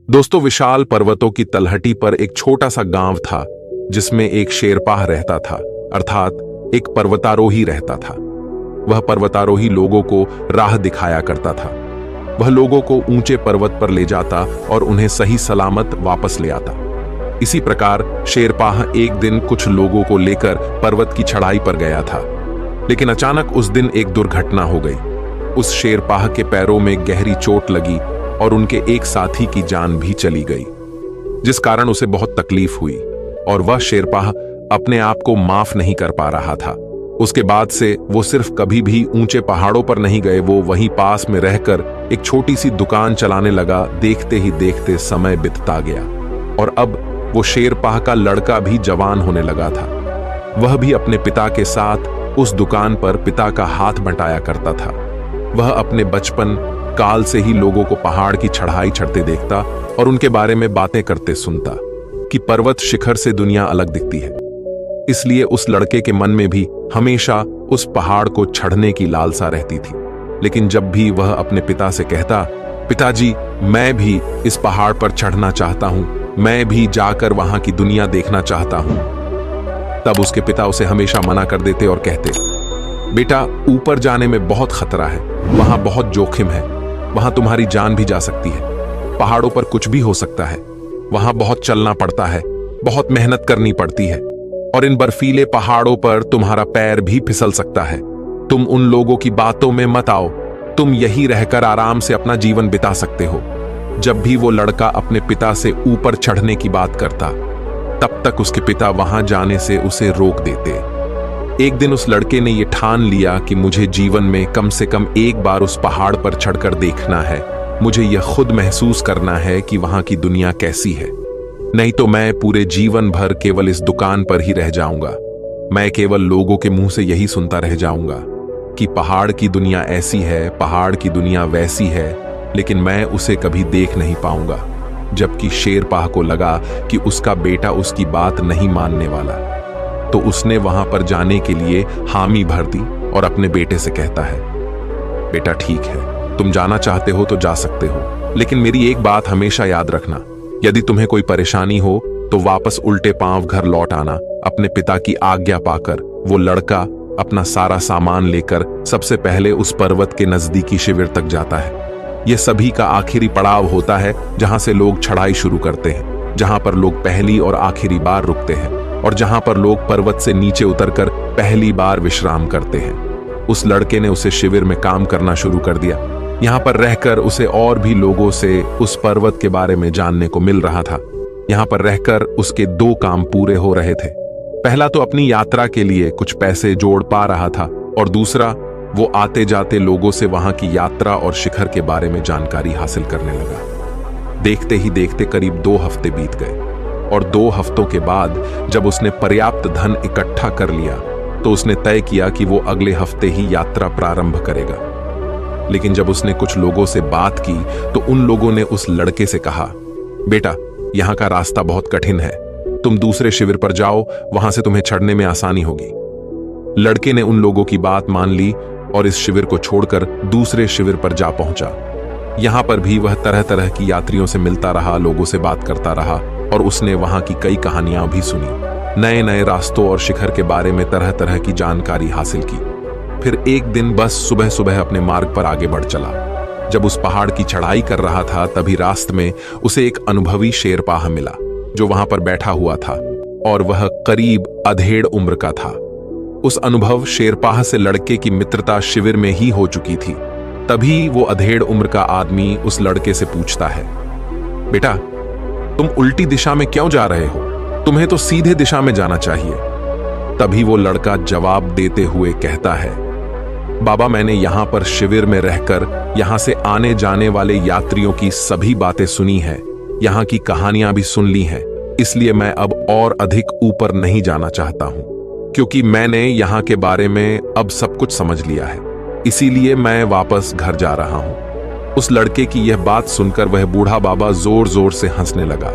दोस्तों, विशाल पर्वतों की तलहटी पर एक छोटा सा गांव था जिसमें एक शेरपाह रहता था, अर्थात एक पर्वतारोही रहता था। वह पर्वतारोही लोगों को राह दिखाया करता था। वह लोगों को ऊंचे पर्वत पर ले जाता और उन्हें सही सलामत वापस ले आता। इसी प्रकार शेरपाह एक दिन कुछ लोगों को लेकर पर्वत की चढ़ाई पर गया था, लेकिन अचानक उस दिन एक दुर्घटना हो गई। उस शेरपाह के पैरों में गहरी चोट लगी और उनके एक साथी की जान भी चली गई, जिस कारण उसे बहुत तकलीफ हुई और वह शेरपाह अपने आप को माफ नहीं कर पा रहा था। उसके बाद से वो सिर्फ कभी भी ऊंचे पहाड़ों पर नहीं गए, वो वहीं पास में रहकर एक छोटी सी दुकान चलाने लगा। देखते ही देखते समय बीतता गया और अब वो शेरपाह का लड़का भी जवान होने लगा था। वह भी अपने पिता के साथ उस दुकान पर पिता का हाथ बंटाया करता था। वह अपने बचपन काल से ही लोगों को पहाड़ की चढ़ाई चढ़ते देखता और उनके बारे में बातें करते सुनता कि पर्वत शिखर से दुनिया अलग दिखती है। इसलिए उस लड़के के मन में भी हमेशा उस पहाड़ को चढ़ने की लालसा रहती थी। लेकिन जब भी वह अपने पिता से कहता, पिताजी मैं भी इस पहाड़ पर चढ़ना चाहता हूं, मैं भी जाकर वहां की दुनिया देखना चाहता हूं, तब उसके पिता उसे हमेशा मना कर देते और कहते, बेटा ऊपर जाने में बहुत खतरा है, वहां बहुत जोखिम है, वहां तुम्हारी जान भी जा सकती है, पहाड़ों पर कुछ भी हो सकता है, वहां बहुत चलना पड़ता है, बहुत मेहनत करनी पड़ती है और इन बर्फीले पहाड़ों पर तुम्हारा पैर भी फिसल सकता है। तुम उन लोगों की बातों में मत आओ, तुम यहीं रहकर आराम से अपना जीवन बिता सकते हो। जब भी वो लड़का अपने पिता से ऊपर चढ़ने की बात करता, तब तक उसके पिता वहां जाने से उसे रोक देते। एक दिन उस लड़के ने यह ठान लिया कि मुझे जीवन में कम से कम एक बार उस पहाड़ पर चढ़कर देखना है। मुझे यह खुद महसूस करना है कि वहां की दुनिया कैसी है, नहीं तो मैं पूरे जीवन भर केवल इस दुकान पर ही रह जाऊंगा। मैं केवल लोगों के मुंह से यही सुनता रह जाऊंगा कि पहाड़ की दुनिया ऐसी है, पहाड़ की दुनिया वैसी है, लेकिन मैं उसे कभी देख नहीं पाऊंगा। जबकि शेरपाह को लगा कि उसका बेटा उसकी बात नहीं मानने वाला, तो उसने वहां पर जाने के लिए हामी भर दी और अपने बेटे से कहता है, बेटा ठीक है, तुम जाना चाहते हो तो जा सकते हो, लेकिन मेरी एक बात हमेशा याद रखना, यदि तुम्हें कोई परेशानी हो तो वापस उल्टे पांव घर लौट आना। अपने पिता की आज्ञा पाकर वो लड़का अपना सारा सामान लेकर सबसे पहले उस पर्वत के नजदीकी शिविर तक जाता है। यह सभी का आखिरी पड़ाव होता है जहां से लोग चढ़ाई शुरू करते हैं, जहां पर लोग पहली और आखिरी बार रुकते हैं और जहां पर लोग पर्वत से नीचे उतरकर पहली बार विश्राम करते हैं। उस लड़के ने उसे शिविर में काम करना शुरू कर दिया। यहाँ पर रहकर उसे और भी लोगों से उस पर्वत के बारे में जानने को मिल रहा था। यहाँ पर रहकर उसके दो काम पूरे हो रहे थे। पहला तो अपनी यात्रा के लिए कुछ पैसे जोड़ पा रहा था और दूसरा वो आते जाते लोगों से वहां की यात्रा और शिखर के बारे में जानकारी हासिल करने लगा। देखते ही देखते करीब 2 हफ्ते बीत गए और 2 हफ्तों के बाद जब उसने पर्याप्त धन इकट्ठा कर लिया तो उसने तय किया कि वो अगले हफ्ते ही यात्रा प्रारंभ करेगा। लेकिन जब उसने कुछ लोगों से बात की तो उन लोगों ने उस लड़के से कहा, बेटा यहाँ का रास्ता बहुत कठिन है, तुम दूसरे शिविर पर जाओ, वहां से तुम्हें चढ़ने में आसानी होगी। लड़के ने उन लोगों की बात मान ली और इस शिविर को छोड़कर दूसरे शिविर पर जा पहुंचा। यहां पर भी वह तरह तरह की यात्रियों से मिलता रहा, लोगों से बात करता रहा और उसने वहां की कई कहानियां भी सुनी, नए नए रास्तों और शिखर के बारे में तरह तरह की जानकारी हासिल की। फिर एक दिन बस सुबह सुबह अपने मार्ग पर आगे बढ़ चला। जब उस पहाड़ की चढ़ाई कर रहा था तभी रास्ते में उसे एक अनुभवी शेरपाह मिला जो वहां पर बैठा हुआ था और वह करीब अधेड़ उम्र का था। उस अनुभव शेरपाह से लड़के की मित्रता शिविर में ही हो चुकी थी। तभी वो अधेड़ उम्र का आदमी उस लड़के से पूछता है, बेटा तुम उल्टी दिशा में क्यों जा रहे हो? तुम्हें तो सीधे दिशा में जाना चाहिए। तभी वो लड़का जवाब देते हुए कहता है, बाबा मैंने यहाँ पर शिविर में रहकर यहाँ से आने जाने वाले यात्रियों की सभी बातें सुनी है, यहाँ की कहानियां भी सुन ली हैं, इसलिए मैं अब और अधिक ऊपर नहीं जाना चाहता हूँ, क्योंकि मैंने यहाँ के बारे में अब सब कुछ समझ लिया है, इसीलिए मैं वापस घर जा रहा हूँ। उस लड़के की यह बात सुनकर वह बूढ़ा बाबा जोर जोर से हंसने लगा।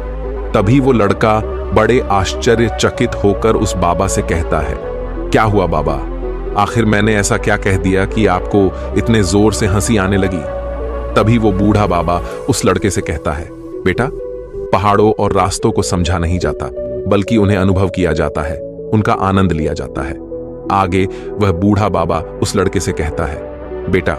तभी वो लड़का बड़े आश्चर्यचकित होकर उस बाबा से कहता है, क्या हुआ बाबा, आखिर मैंने ऐसा क्या कह दिया कि आपको इतने जोर से हंसी आने लगी? तभी वो बूढ़ा बाबा उस लड़के से कहता है, बेटा, पहाड़ों और रास्तों को समझा नहीं जाता, बल्कि उन्हें अनुभव किया जाता है, उनका आनंद लिया जाता है। आगे वह बूढ़ा बाबा उस लड़के से कहता है, बेटा,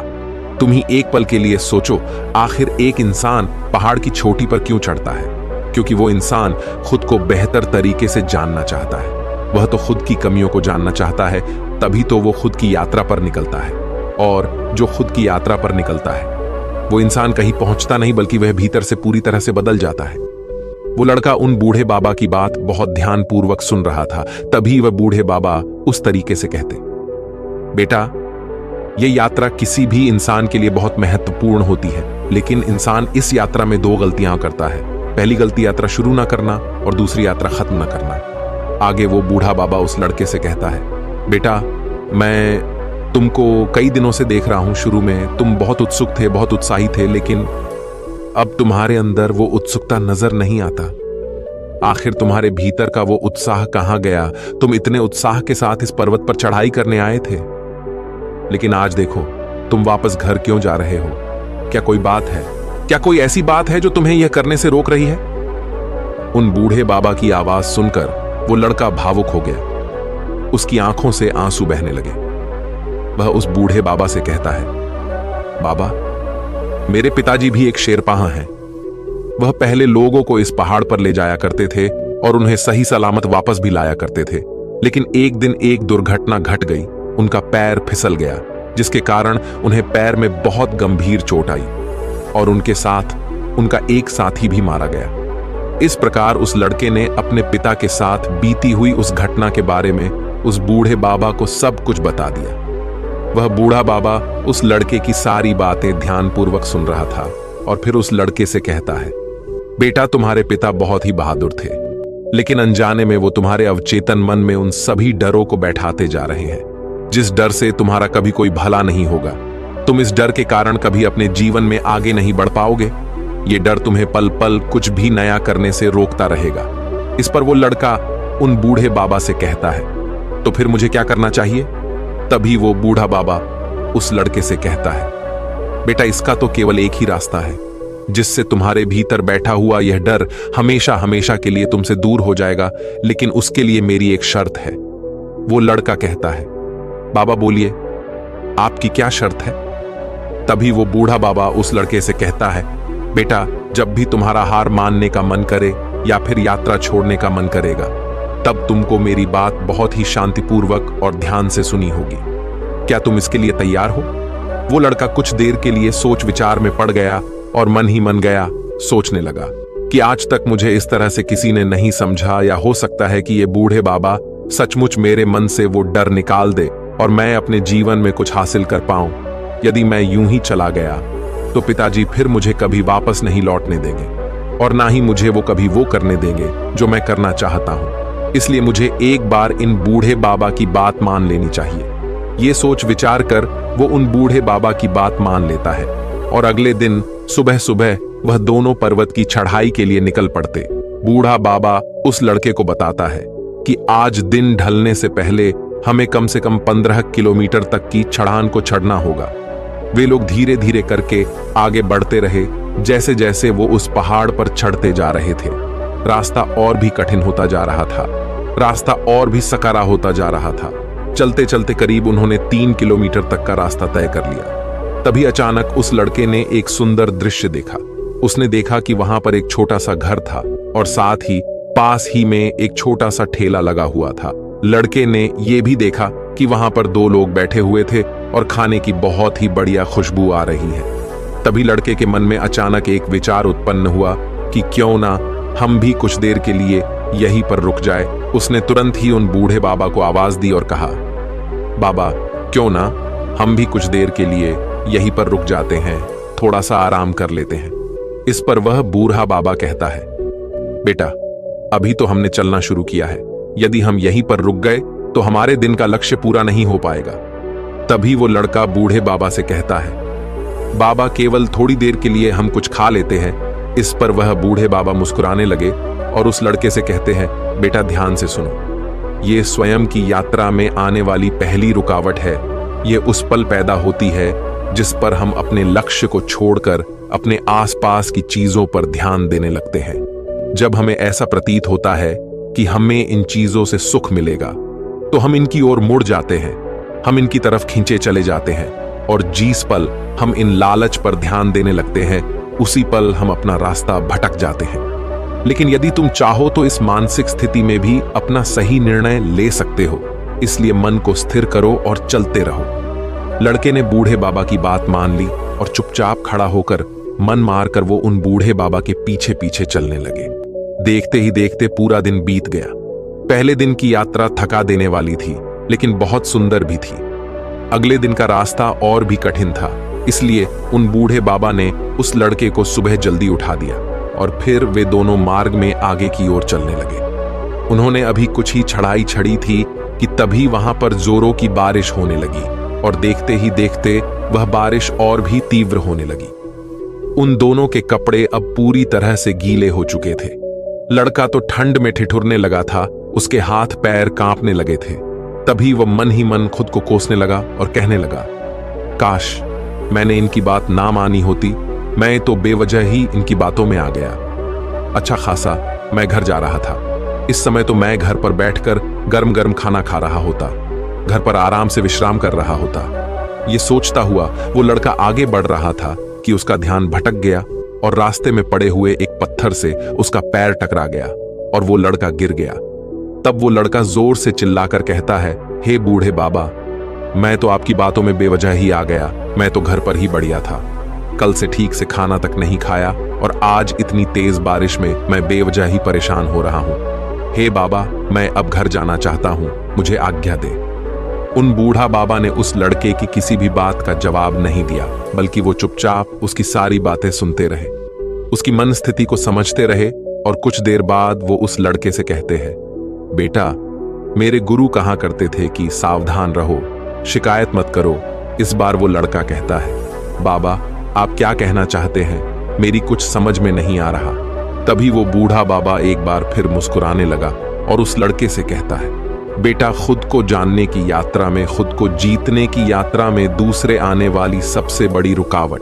तुम ही एक पल के लिए सोचो, आखिर एक इंसान पहाड़ की चोटी पर क्यों चढ़ता है? क्योंकि वो इंसान खुद को बेहतर तरीके से जानना चाहता है। वह तो खुद की कमियों को जानना चाहता है, तभी तो वो खुद की यात्रा पर निकलता है। और जो खुद की यात्रा पर निकलता है, वो इंसान कहीं पहुंचता नहीं, बल्कि वह भीतर से पूरी तरह से बदल जाता है। वो लड़का उन बूढ़े बाबा की बात बहुत ध्यानपूर्वक सुन रहा था। तभी वह बूढ़े बाबा उस तरीके से कहते, बेटा, ये यात्रा किसी भी इंसान के लिए बहुत महत्वपूर्ण होती है, लेकिन इंसान इस यात्रा में दो गलतियां करता है। पहली गलती यात्रा शुरू ना करना और दूसरी यात्रा खत्म ना करना। आगे वो बूढ़ा बाबा उस लड़के से कहता है, बेटा, मैं तुमको कई दिनों से देख रहा हूं। शुरू में तुम बहुत उत्सुक थे, बहुत उत्साही थे, लेकिन अब तुम्हारे अंदर वो उत्सुकता नजर नहीं आता। आखिर तुम्हारे भीतर का वो उत्साह कहां गया? तुम इतने उत्साह के साथ इस पर्वत पर चढ़ाई करने आए थे, लेकिन आज देखो, तुम वापस घर क्यों जा रहे हो? क्या कोई बात है? क्या कोई ऐसी बात है जो तुम्हें यह करने से रोक रही है? उन बूढ़े बाबा की आवाज सुनकर वो लड़का भावुक हो गया। उसकी आंखों से आंसू बहने लगे। वह उस बूढ़े बाबा से कहता है, बाबा, मेरे पिताजी भी एक शेरपाह हैं। वह पहले लोगों को इस पहाड़ पर ले जाया करते थे और उन्हें सही सलामत वापस भी लाया करते थे। लेकिन एक दिन एक दुर्घटना घट गई। उनका पैर फिसल गया, जिसके कारण उन्हें पैर में बहुत गंभीर चोट आई और उनके साथ उनका एक साथी भी मारा गया। इस प्रकार उस लड़के ने अपने पिता के साथ बीती हुई उस घटना के बारे में उस बूढ़े बाबा को सब कुछ बता दिया। वह बूढ़ा बाबा उस लड़के की सारी बातें ध्यानपूर्वक सुन रहा था और फिर उस लड़के से कहता है, बेटा, तुम्हारे पिता बहुत ही बहादुर थे, लेकिन अनजाने में वो तुम्हारे अवचेतन मन में उन सभी डरों को बैठाते जा रहे हैं, जिस डर से तुम्हारा कभी कोई भला नहीं होगा। तुम इस डर के कारण कभी अपने जीवन में आगे नहीं बढ़ पाओगे। ये डर तुम्हें पल पल कुछ भी नया करने से रोकता रहेगा। इस पर वो लड़का उन बूढ़े बाबा से कहता है, तो फिर मुझे क्या करना चाहिए? तभी वो बूढ़ा बाबा उस लड़के से कहता है, बेटा, इसका तो केवल एक ही रास्ता है, जिससे तुम्हारे भीतर बैठा हुआ यह डर हमेशा हमेशा के लिए तुमसे दूर हो जाएगा। लेकिन उसके लिए मेरी एक शर्त है। वो लड़का कहता है, बाबा बोलिए, आपकी क्या शर्त है? तभी वो बूढ़ा बाबा उस लड़के से कहता है, बेटा, जब भी तुम्हारा हार मानने का मन करे या फिर यात्रा छोड़ने का मन करेगा, तब तुमको मेरी बात बहुत ही शांतिपूर्वक और ध्यान से सुनी होगी। क्या तुम इसके लिए तैयार हो? वो लड़का कुछ देर के लिए सोच विचार में पड़ गया और मन ही मन गया सोचने लगा कि आज तक मुझे इस तरह से किसी ने नहीं समझा, या हो सकता है कि ये बूढ़े बाबा सचमुच मेरे मन से वो डर निकाल दे और मैं अपने जीवन में कुछ हासिल कर पाऊं। यदि मैं यूं ही चला गया तो पिताजी फिर मुझे कभी वापस नहीं लौटने देंगे और ना ही मुझे वो कभी वो करने देंगे जो मैं करना चाहता हूं। इसलिए मुझे एक बार इन बूढ़े बाबा की बात मान लेनी चाहिए। ये सोच विचार कर वो उन बूढ़े बाबा की बात मान लेता है और अगले दिन सुबह सुबह वह दोनों पर्वत की चढ़ाई के लिए निकल पड़ते। बूढ़ा बाबा उस लड़के को बताता है कि आज दिन ढलने से पहले हमें कम से कम 15 किलोमीटर तक की चढ़ान को चढ़ना होगा। वे लोग धीरे धीरे करके आगे बढ़ते रहे। जैसे जैसे वो उस पहाड़ पर चढ़ते जा रहे थे, रास्ता और भी कठिन होता जा रहा था, रास्ता और भी सकरा होता जा रहा था। चलते चलते करीब उन्होंने 3 किलोमीटर तक का रास्ता तय कर लिया। तभी अचानक उस लड़के ने एक सुंदर दृश्य देखा। उसने देखा कि वहां पर एक छोटा सा घर था और साथ ही पास ही में एक छोटा सा ठेला लगा हुआ था। लड़के ने यह भी देखा कि वहां पर 2 लोग बैठे हुए थे और खाने की बहुत ही बढ़िया खुशबू आ रही है। तभी लड़के के मन में अचानक एक विचार उत्पन्न हुआ कि क्यों ना हम भी कुछ देर के लिए यहीं पर रुक जाए। उसने तुरंत ही उन बूढ़े बाबा को आवाज दी और कहा, बाबा, क्यों ना हम भी कुछ देर के लिए यहीं पर रुक जाते हैं, थोड़ा सा आराम कर लेते हैं। इस पर वह बूढ़ा बाबा कहता है, बेटा, अभी तो हमने चलना शुरू किया है, यदि हम यहीं पर रुक गए तो हमारे दिन का लक्ष्य पूरा नहीं हो पाएगा। तभी वो लड़का बूढ़े बाबा से कहता है, बाबा, केवल थोड़ी देर के लिए हम कुछ खा लेते हैं। इस पर वह बूढ़े बाबा मुस्कुराने लगे और उस लड़के से कहते हैं, बेटा, ध्यान से सुनो, ये स्वयं की यात्रा में आने वाली पहली रुकावट है। ये उस पल पैदा होती है जिस पर हम अपने लक्ष्य को छोड़कर अपने आसपास की चीजों पर ध्यान देने लगते हैं। जब हमें ऐसा प्रतीत होता है कि हमें इन चीजों से सुख मिलेगा, तो हम इनकी ओर मुड़ जाते हैं, हम इनकी तरफ खींचे चले जाते हैं, और जिस पल हम इन लालच पर ध्यान देने लगते हैं, उसी पल हम अपना रास्ता भटक जाते हैं। लेकिन यदि तुम चाहो तो इस मानसिक स्थिति में भी अपना सही निर्णय ले सकते हो। इसलिए मन को स्थिर करो और चलते रहो। लड़के ने बूढ़े बाबा की बात मान ली और चुपचाप खड़ा होकर मन मारकर वो उन बूढ़े बाबा के पीछे पीछे चलने लगे। देखते ही देखते पूरा दिन बीत गया। पहले दिन की यात्रा थका देने वाली थी, लेकिन बहुत सुंदर भी थी। अगले दिन का रास्ता और भी कठिन था, इसलिए उन बूढ़े बाबा ने उस लड़के को सुबह जल्दी उठा दिया और फिर वे दोनों मार्ग में आगे की ओर चलने लगे। उन्होंने अभी कुछ ही चढ़ाई चढ़ी थी कि तभी वहां पर जोरों की बारिश होने लगी, और देखते ही देखते वह बारिश और भी तीव्र होने लगी। उन दोनों के कपड़े अब पूरी तरह से गीले हो चुके थे। लड़का तो ठंड में ठिठुरने लगा था, उसके हाथ पैर कांपने लगे थे। तभी वह मन ही मन खुद को कोसने लगा और कहने लगा, काश मैंने इनकी बात ना मानी होती, मैं तो बेवजह ही इनकी बातों में आ गया। अच्छा खासा मैं घर जा रहा था, इस समय तो मैं घर पर बैठकर गर्म गर्म खाना खा रहा होता, घर पर आराम से विश्राम कर रहा होता। ये सोचता हुआ वो लड़का आगे बढ़ रहा था कि उसका ध्यान भटक गया और रास्ते में पड़े हुए एक पत्थर से उसका पैर टकरा गया और वो लड़का गिर गया। तब वो लड़का जोर से चिल्लाकर कहता है, हे बूढ़े बाबा, मैं तो आपकी बातों में बेवजह ही आ गया, मैं तो घर पर ही बढ़िया था। कल से ठीक से खाना तक नहीं खाया और आज इतनी तेज बारिश में मैं बेवजह ही परेशान हो रहा हूं। हे बाबा, मैं अब घर जाना चाहता हूं, मुझे आज्ञा दे। उन बूढ़ा बाबा ने उस लड़के की किसी भी बात का जवाब नहीं दिया, बल्कि वो चुपचाप उसकी सारी बातें सुनते रहे, उसकी मन स्थिति को समझते रहे। और कुछ देर बाद वो उस लड़के से कहते हैं, बेटा, मेरे गुरु कहा करते थे कि सावधान रहो, शिकायत मत करो। इस बार वो लड़का कहता है, बाबा आप क्या कहना चाहते हैं, मेरी कुछ समझ में नहीं आ रहा। तभी वो बूढ़ा बाबा एक बार फिर मुस्कुराने लगा और उस लड़के से कहता है, बेटा, खुद को जानने की यात्रा में, खुद को जीतने की यात्रा में दूसरे आने वाली सबसे बड़ी रुकावट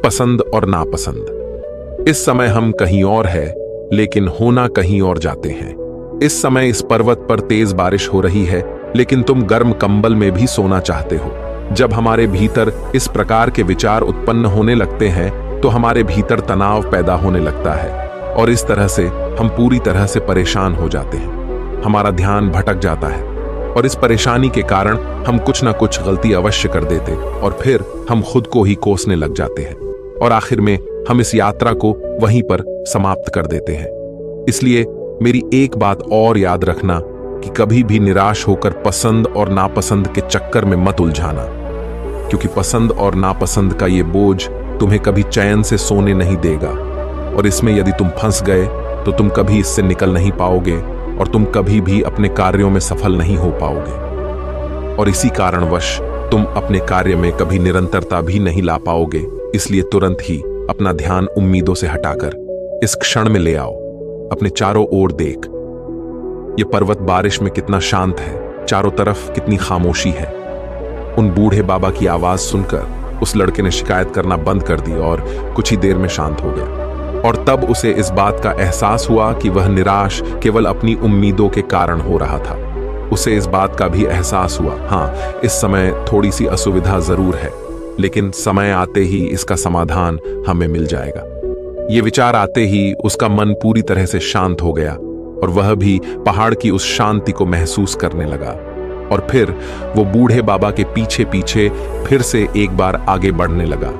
पसंद और नापसंद। इस समय हम कहीं और है, लेकिन होना कहीं और जाते हैं। इस समय इस पर्वत पर तेज बारिश हो रही है, लेकिन तुम गर्म कंबल में भी सोना चाहते हो। जब हमारे भीतर इस प्रकार के विचार उत्पन्न होने लगते हैं, तो हमारे भीतर तनाव पैदा होने लगता है और इस तरह से हम पूरी तरह से परेशान हो जाते हैं। हमारा ध्यान भटक जाता है और इस परेशानी के कारण हम कुछ ना कुछ गलती अवश्य कर देते और फिर हम खुद को ही कोसने लग जाते हैं और आखिर में हम इस यात्रा को वहीं पर समाप्त कर देते हैं। इसलिए मेरी एक बात और याद रखना कि कभी भी निराश होकर पसंद और नापसंद के चक्कर में मत उलझाना, क्योंकि पसंद और नापसंद का ये बोझ तुम्हें कभी चैन से सोने नहीं देगा और इसमें यदि तुम फंस गए तो तुम कभी इससे निकल नहीं पाओगे और तुम कभी भी अपने कार्यों में सफल नहीं हो पाओगे और इसी कारणवश तुम अपने कार्य में कभी निरंतरता भी नहीं ला पाओगे। इसलिए तुरंत ही अपना ध्यान उम्मीदों से हटाकर इस क्षण में ले आओ। अपने चारों ओर देख, ये पर्वत बारिश में कितना शांत है, चारों तरफ कितनी खामोशी है। उन बूढ़े बाबा की आवाज सुनकर उस लड़के ने शिकायत करना बंद कर दी और कुछ ही देर में शांत हो गया। और तब उसे इस बात का एहसास हुआ कि वह निराश केवल अपनी उम्मीदों के कारण हो रहा था। उसे इस बात का भी एहसास हुआ, हाँ, इस समय थोड़ी सी असुविधा जरूर है, लेकिन समय आते ही इसका समाधान हमें मिल जाएगा। ये विचार आते ही उसका मन पूरी तरह से शांत हो गया और वह भी पहाड़ की उस शांति को महसूस करने लगा। और फिर वो बूढ़े बाबा के पीछे पीछे फिर से एक बार आगे बढ़ने लगा।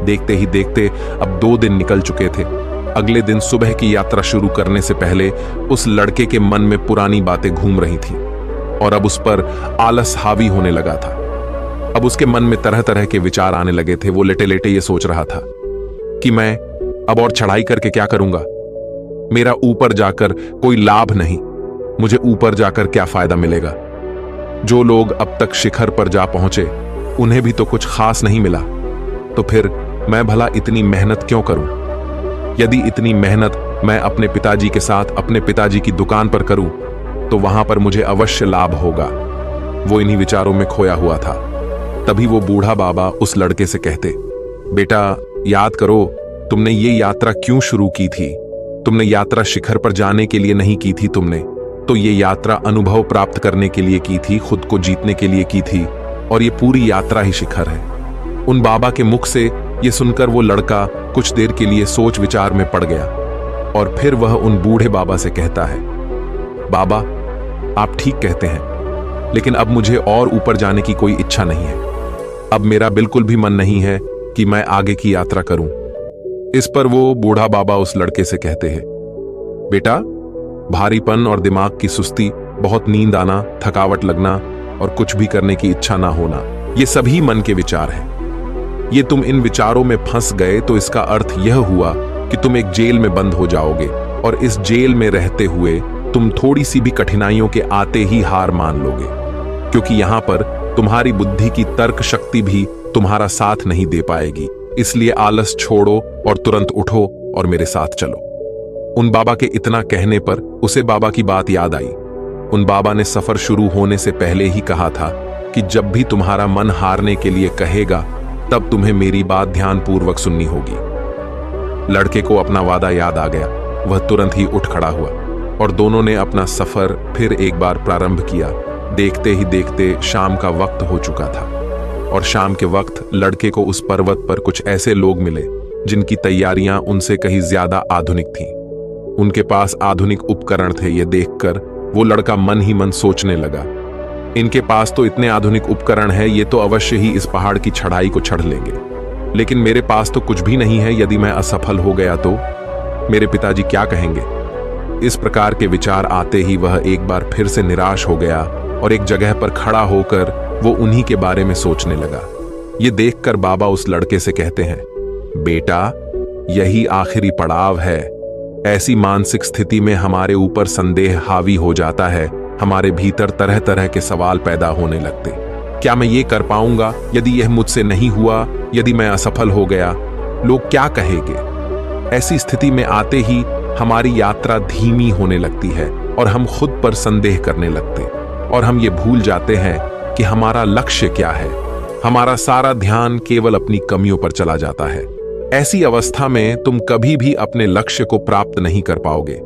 देखते ही देखते अब 2 दिन निकल चुके थे। अगले दिन सुबह की यात्रा शुरू करने से पहले उस लड़के के मन में पुरानी बातें घूम रही थीं और अब उस पर आलस हावी होने लगा था। अब उसके मन में तरह तरह के विचार आने लगे थे। वो लेटे लेटे ये सोच रहा था कि मैं अब और चढ़ाई करके क्या करूंगा, मेरा ऊपर जाकर कोई लाभ नहीं, मुझे ऊपर जाकर क्या फायदा मिलेगा। जो लोग अब तक शिखर पर जा पहुंचे उन्हें भी तो कुछ खास नहीं मिला, तो फिर मैं भला इतनी मेहनत क्यों करूं। यदि इतनी मेहनत मैं अपने पिताजी के साथ अपने पिताजी की दुकान पर करूं तो वहां पर मुझे अवश्य लाभ होगा। वो इन्हीं विचारों में खोया हुआ था। तभी वो बूढ़ा बाबा उस लड़के से कहते, बेटा, याद करो, तुमने ये यात्रा क्यों शुरू की थी? तुमने यात्रा शिखर पर जाने के लिए नहीं की थी, तुमने तो ये यात्रा अनुभव प्राप्त करने के लिए की थी, खुद को जीतने के लिए की थी, और ये पूरी यात्रा ही शिखर है। उन बाबा के मुख से ये सुनकर वो लड़का कुछ देर के लिए सोच विचार में पड़ गया, और फिर वह उन बूढ़े बाबा से कहता है, बाबा, आप ठीक कहते हैं, लेकिन अब मुझे और ऊपर जाने की कोई इच्छा नहीं है। अब मेरा बिल्कुल भी मन नहीं है कि मैं आगे की यात्रा करूं। इस पर वो बूढ़ा बाबा उस लड़के से कहते हैं, बेटा, भारीपन और दिमाग की सुस्ती, बहुत नींद आना, थकावट लगना और कुछ भी करने की इच्छा ना होना, ये सभी मन के विचार हैं। ये तुम इन विचारों में फंस गए तो इसका अर्थ यह हुआ कि तुम एक जेल में बंद हो जाओगे, और इस जेल में रहते हुए तुम थोड़ी सी भी कठिनाइयों के आते ही हार मान लोगे, क्योंकि यहां पर तुम्हारी बुद्धि की तर्क शक्ति भी तुम्हारा साथ नहीं दे पाएगी। इसलिए आलस छोड़ो और तुरंत उठो और मेरे साथ चलो। उन बाबा के इतना कहने पर उसे बाबा की बात याद आई। उन बाबा ने सफर शुरू होने से पहले ही कहा था कि जब भी तुम्हारा मन हारने के लिए कहेगा, तब तुम्हें मेरी बात ध्यानपूर्वक सुननी होगी। लड़के को अपना वादा याद आ गया। वह तुरंत ही उठ खड़ा हुआ और दोनों ने अपना सफर फिर एक बार प्रारंभ किया। देखते ही देखते शाम का वक्त हो चुका था, और शाम के वक्त लड़के को उस पर्वत पर कुछ ऐसे लोग मिले जिनकी तैयारियां उनसे कहीं ज्यादा आधुनिक थीं। उनके पास आधुनिक उपकरण थे। ये देखकर वो लड़का मन ही मन सोचने लगा, इनके पास तो इतने आधुनिक उपकरण हैं, ये तो अवश्य ही इस पहाड़ की चढ़ाई को चढ़ लेंगे, लेकिन मेरे पास तो कुछ भी नहीं है। यदि मैं असफल हो गया तो मेरे पिताजी क्या कहेंगे? इस प्रकार के विचार आते ही वह एक बार फिर से निराश हो गया और एक जगह पर खड़ा होकर वो उन्हीं के बारे में सोचने लगा। ये देखकर बाबा उस लड़के से कहते हैं, बेटा, यही आखिरी पड़ाव है। ऐसी मानसिक स्थिति में हमारे ऊपर संदेह हावी हो जाता है, हमारे भीतर तरह तरह के सवाल पैदा होने लगते। क्या मैं ये कर पाऊंगा? यदि यह मुझसे नहीं हुआ, यदि मैं असफल हो गया, लोग क्या कहेंगे? ऐसी स्थिति में आते ही हमारी यात्रा धीमी होने लगती है और हम खुद पर संदेह करने लगते, और हम ये भूल जाते हैं कि हमारा लक्ष्य क्या है। हमारा सारा ध्यान केवल अपनी कमियों पर चला जाता है। ऐसी अवस्था में तुम कभी भी अपने लक्ष्य को प्राप्त नहीं कर पाओगे।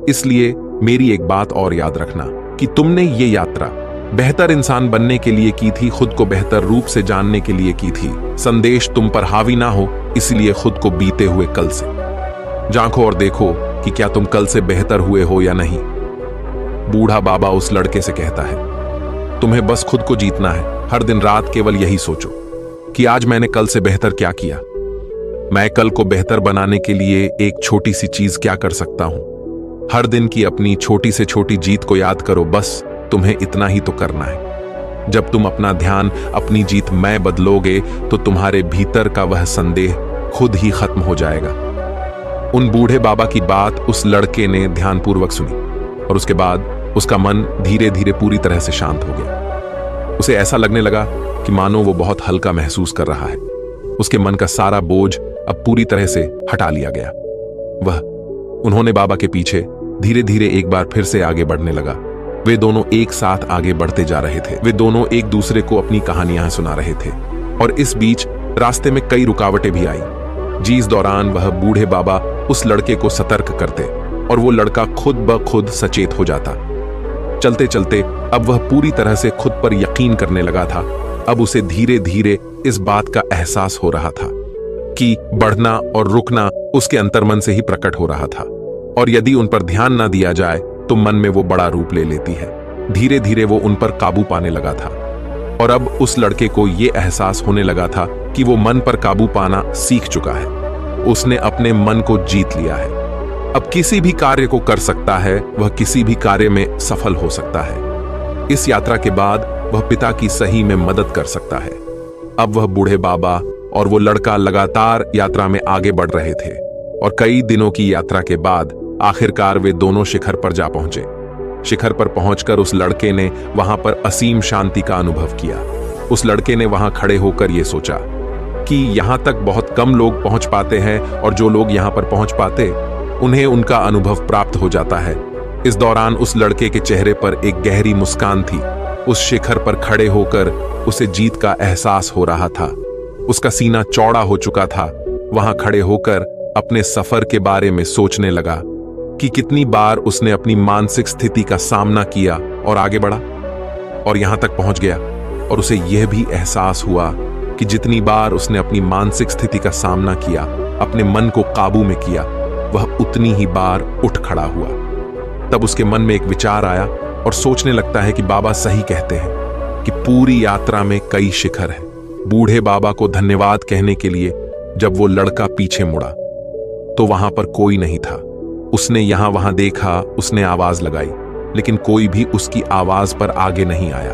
इसलिए मेरी एक बात और याद रखना कि तुमने ये यात्रा बेहतर इंसान बनने के लिए की थी, खुद को बेहतर रूप से जानने के लिए की थी। संदेश तुम पर हावी ना हो, इसलिए खुद को बीते हुए कल से झांको और देखो कि क्या तुम कल से बेहतर हुए हो या नहीं। बूढ़ा बाबा उस लड़के से कहता है, तुम्हें बस खुद को जीतना है। हर दिन रात केवल यही सोचो कि आज मैंने कल से बेहतर क्या किया। मैं कल को बेहतर बनाने के लिए एक छोटी सी चीज क्या कर सकता हूं। हर दिन की अपनी छोटी से छोटी जीत को याद करो। बस तुम्हें इतना ही तो करना है। जब तुम अपना ध्यान अपनी जीत में बदलोगे तो तुम्हारे भीतर का वह संदेह खुद ही खत्म हो जाएगा। उन बूढ़े बाबा की बात उस लड़के ने ध्यानपूर्वक सुनी, और उसके बाद उसका मन धीरे धीरे पूरी तरह से शांत हो गया। उसे ऐसा लगने लगा कि मानो वो बहुत हल्का महसूस कर रहा है। उसके मन का सारा बोझ अब पूरी तरह से हटा लिया गया। उन्होंने बाबा के पीछे धीरे धीरे एक बार फिर से आगे बढ़ने लगा। वे दोनों एक साथ आगे बढ़ते जा रहे थे। वे दोनों एक दूसरे को अपनी कहानियां सुना रहे थे, और इस बीच रास्ते में कई रुकावटें भी आई, जिस दौरान वह बूढ़े बाबा उस लड़के को सतर्क करते और वो लड़का खुद ब खुद सचेत हो जाता। चलते चलते अब वह पूरी तरह से खुद पर यकीन करने लगा था। अब उसे धीरे धीरे इस बात का एहसास हो रहा था कि बढ़ना और रुकना उसके अंतर्मन से ही प्रकट हो रहा था, और यदि उन पर ध्यान ना दिया जाए तो मन में वो बड़ा रूप ले लेती है। धीरे धीरे वो उन पर काबू पाने लगा था, और अब उस लड़के को ये एहसास होने लगा था कि वो मन पर काबू पाना सीख चुका है। उसने अपने मन को जीत लिया है। अब किसी भी कार्य को कर सकता है, वह किसी भी कार्य में सफल हो सकता है। इस यात्रा के बाद वह पिता की सही में मदद कर सकता है। अब वह बूढ़े बाबा और वो लड़का लगातार यात्रा में आगे बढ़ रहे थे, और कई दिनों की यात्रा के बाद आखिरकार वे दोनों शिखर पर जा पहुंचे। शिखर पर पहुंचकर उस लड़के ने वहां पर असीम शांति का अनुभव किया। उस लड़के ने वहां खड़े होकर यह सोचा कि यहां तक बहुत कम लोग पहुंच पाते हैं, और जो लोग यहां पर पहुंच पाते उन्हें उनका अनुभव प्राप्त हो जाता है। इस दौरान उस लड़के के चेहरे पर एक गहरी मुस्कान थी। उस शिखर पर खड़े होकर उसे जीत का एहसास हो रहा था। उसका सीना चौड़ा हो चुका था। वहां खड़े होकर अपने सफर के बारे में सोचने लगा कि कितनी बार उसने अपनी मानसिक स्थिति का सामना किया और आगे बढ़ा और यहां तक पहुंच गया। और उसे यह भी एहसास हुआ कि जितनी बार उसने अपनी मानसिक स्थिति का सामना किया, अपने मन को काबू में किया, वह उतनी ही बार उठ खड़ा हुआ। तब उसके मन में एक विचार आया और सोचने लगता है कि बाबा सही कहते हैं कि पूरी यात्रा में कई शिखर हैं। बूढ़े बाबा को धन्यवाद कहने के लिए जब वो लड़का पीछे मुड़ा तो वहां पर कोई नहीं था। उसने यहां वहां देखा, उसने आवाज लगाई, लेकिन कोई भी उसकी आवाज पर आगे नहीं आया।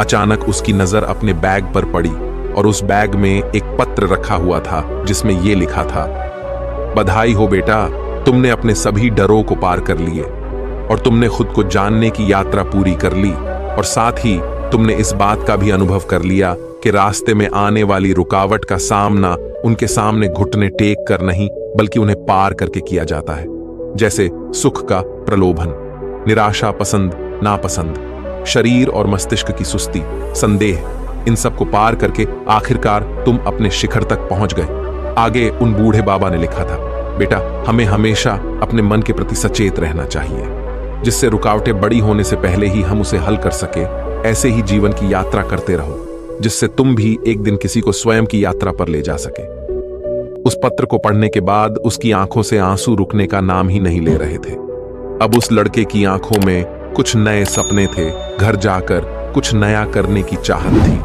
अचानक उसकी नजर अपने बैग पर पड़ी और उस बैग में एक पत्र रखा हुआ था जिसमें यह लिखा था, बधाई हो बेटा, तुमने अपने सभी डरों को पार कर लिए और तुमने खुद को जानने की यात्रा पूरी कर ली और साथ ही तुमने इस बात का भी अनुभव कर लिया कि रास्ते में आने वाली रुकावट का सामना उनके सामने घुटने टेक कर नहीं बल्कि उन्हें पार करके किया जाता है। जैसे सुख का प्रलोभन, निराशा, पसंद नापसंद, शरीर और मस्तिष्क की सुस्ती, संदेह, इन सब को पार करके आखिरकार तुम अपने शिखर तक पहुंच गए। आगे उन बूढ़े बाबा ने लिखा था, बेटा हमें हमेशा अपने मन के प्रति सचेत रहना चाहिए, जिससे रुकावटें बड़ी होने से पहले ही हम उसे हल कर सके। ऐसे ही जीवन की यात्रा करते रहो जिससे तुम भी एक दिन किसी को स्वयं की यात्रा पर ले जा सके। उस पत्र को पढ़ने के बाद उसकी आंखों से आंसू रुकने का नाम ही नहीं ले रहे थे। अब उस लड़के की आंखों में कुछ नए सपने थे, घर जाकर कुछ नया करने की चाहत थी।